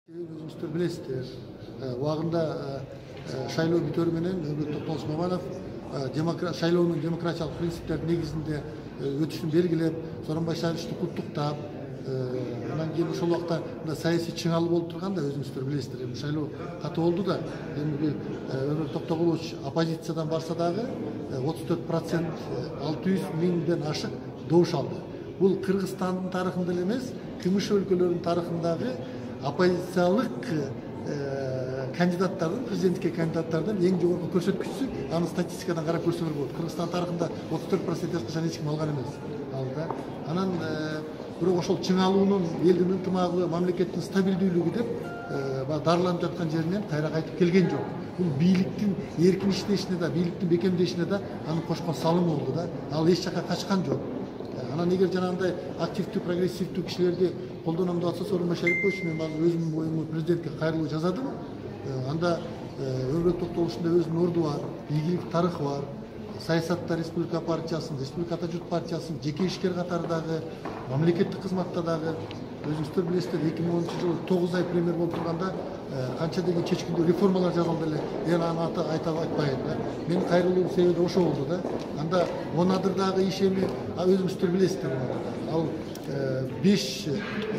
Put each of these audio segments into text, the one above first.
Өзүңүздөр билесиздер, убагында шайлоо бүтөрү менен Өмүрөт Токтогулович Маманов шайлоонун демократиялык принциптердин негизинде өтүшүн белгилеп, Сооронбай Шариповичти куттуктап, анан кийин ошол убакта саясий чыңалуу болуп турганда өзүңүздөр билесиздер, эми шайлоо катуу болду да, эми Өмүрөт Токтогулович оппозициядан барса дагы 34%, 600 миңден ашык добуш алды. Бул Кыргызстандын тарыхында эле эмес, Кымыш өлкөлөрүнүн тарыхындагы оппозициялык кандидаттардын, президенттикке кандидаттардын эң жогорку көрсөткүчүсү, аны статистикадан карап көрсөңөр болот. Кыргызстан тарыхында 34% эч качан эч ким алган эмес. Алды. Анан бирок ошол чыңалуунун, элдин ынтымагы, мамлекеттин стабилдүүлүгү деп дарыланып жаткан жеринен кайра кайтып келген жок. Бул бийликтин эркин иштешине да, бийликтин бекемдешине да анын кошкон салымы болду да. Ал эч жака качкан жок. Анан эгер жанагындай активдүү, прогрессивдүү кишилерди колдоном деп атса, Сооронбай Шарипович, мен азыр өзүмдүн боюмду президентке кайрылуу жазадым. Анда Өмүрөт Токтогуловичтун өзүнүн орду бар, ийгилик тарыхы бар. Саясатта Республика партиясын, Республика Ата Журт партиясын, жеке ишкер катарындагы, мамлекеттик кызматта дагы өзүңүздөр билесиздер, 2010 жылы 9 ай премьер болуп турганда канча деген чечкиндүү реформалар жасалды эле. Эми аны айтпайын да. Мен кайрылуунун себеби ошо болду да. Анда Онадырдагы иш эми өзүңүздөр билесиздер. Ал 5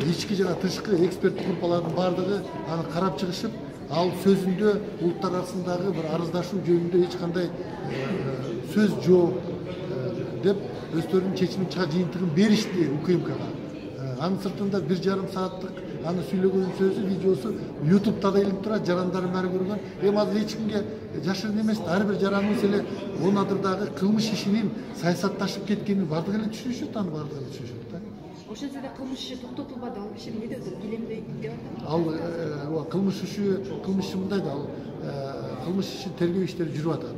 ички жана тышкы эксперттик группалардын баардыгы аны карап чыгышып, ал сөзүндө улуттар арасындагы бир арыздашуу жөнүндө эч кандай сөз жок деп өздөрүнүн чечимин жыйынтыгын беришти УКМКга. Анын сыртында 1,5 сааттык аны сүйлөгөн сөзү, видеосу YouTube'да да илинип турат, жарандардын баары көргөн. Эми азыр эч кимге жашырын эмес, ар бир жараныбыз эле Онадырдагы кылмыш ишинин саясатташып кеткенин баардыгы эле түшүнүшөт, аны баардыгы эле түшүнүшөт да. Ошентсе да кылмыш иши токтотулбады, ал киши эмне деп билембейт деп атат. Ал кылмыш иши мындай да, ал кылмыш иши тергөө иштери жүрүп атат.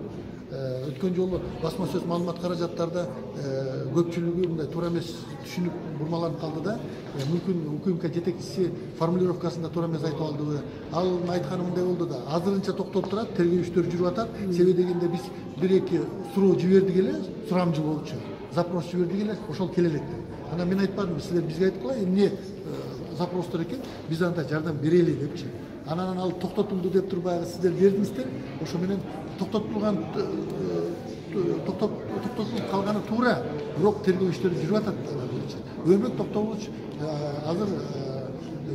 Өткөн жолу басма сөз маалымат каражаттарда көпчүлүгү мындай туура эмес түшүнүп бурмаланып калды да. Мүмкүн УКМК жетекчиси формулировкасында туура эмес айтып алдыбы. Ал айтканы мындай болду да, азырынча токтоп турат, тергөө иштери жүрүп атат. Себеби дегенде биз 1-2 суроо жибердик эле, сурамжыл болчу. Запрос жибердик эле, ошол келе элек деп. Анан мен айтпадым, силер бизге айткыла, эмне запростор экен, биз анда жардам берели депчи. Анан ал токтотулду деп турбайбы, сиздер бердиңиздер, ошо менен токтотулуп калганы туура, бирок тергөө иштери жүрүп атат. Өмүрөт Токтогулович азыр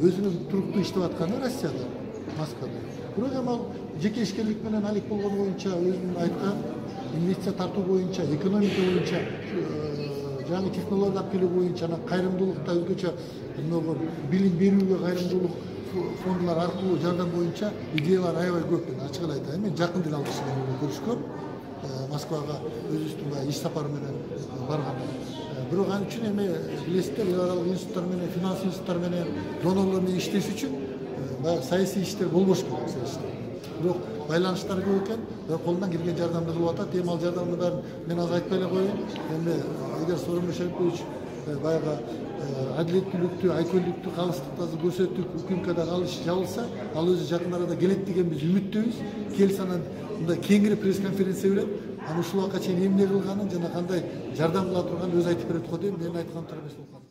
өзүнүн туруктуу иштеп атканы Россияда, Москвада. Бирок эми ал жеке ишкерлик менен алек болгон боюнча өзүнүн айткан инвестиция тартуу боюнча, экономика боюнча, жаңы технология алып келүү боюнча, анан кайрымдуулукта өзгөчө билим берүүгө кайрымдуулук фондулар аркылуу жардам боюнча идеялар аябай көп. Ачык эле айтайын, мен жакын деле ал киши менен көрүшкөм, Москвага өзүбүздүн иш сапары менен барган. Бирок ал үчүн эми билесиздер, эл аралык институттар менен, финанс институттар менен, донорлор менен иштеш үчүн баягы саясий иштер болбош керек. Бирок байланыштар көп экен, колунан келген жардамды кылып атат. Эми ал жардамдын баарын мен азыр айтпай эле коеюн. Эми эгер Сооронбай Шарипович баягы адилеттүүлүктү, айкөлдүктү, калыстыкты көрсөтүп, УКМКда калыш жабылса, ал өзү жакын арада келет деген биз үмүттөбүз. Келсе анан мындай кеңири пресс-конференция берет, анан ушул убакка чейин эмне кылганын жана кандай жардам кыла турганын өзү айтып берет го деп, мен айтканым туура эмес болуп калды.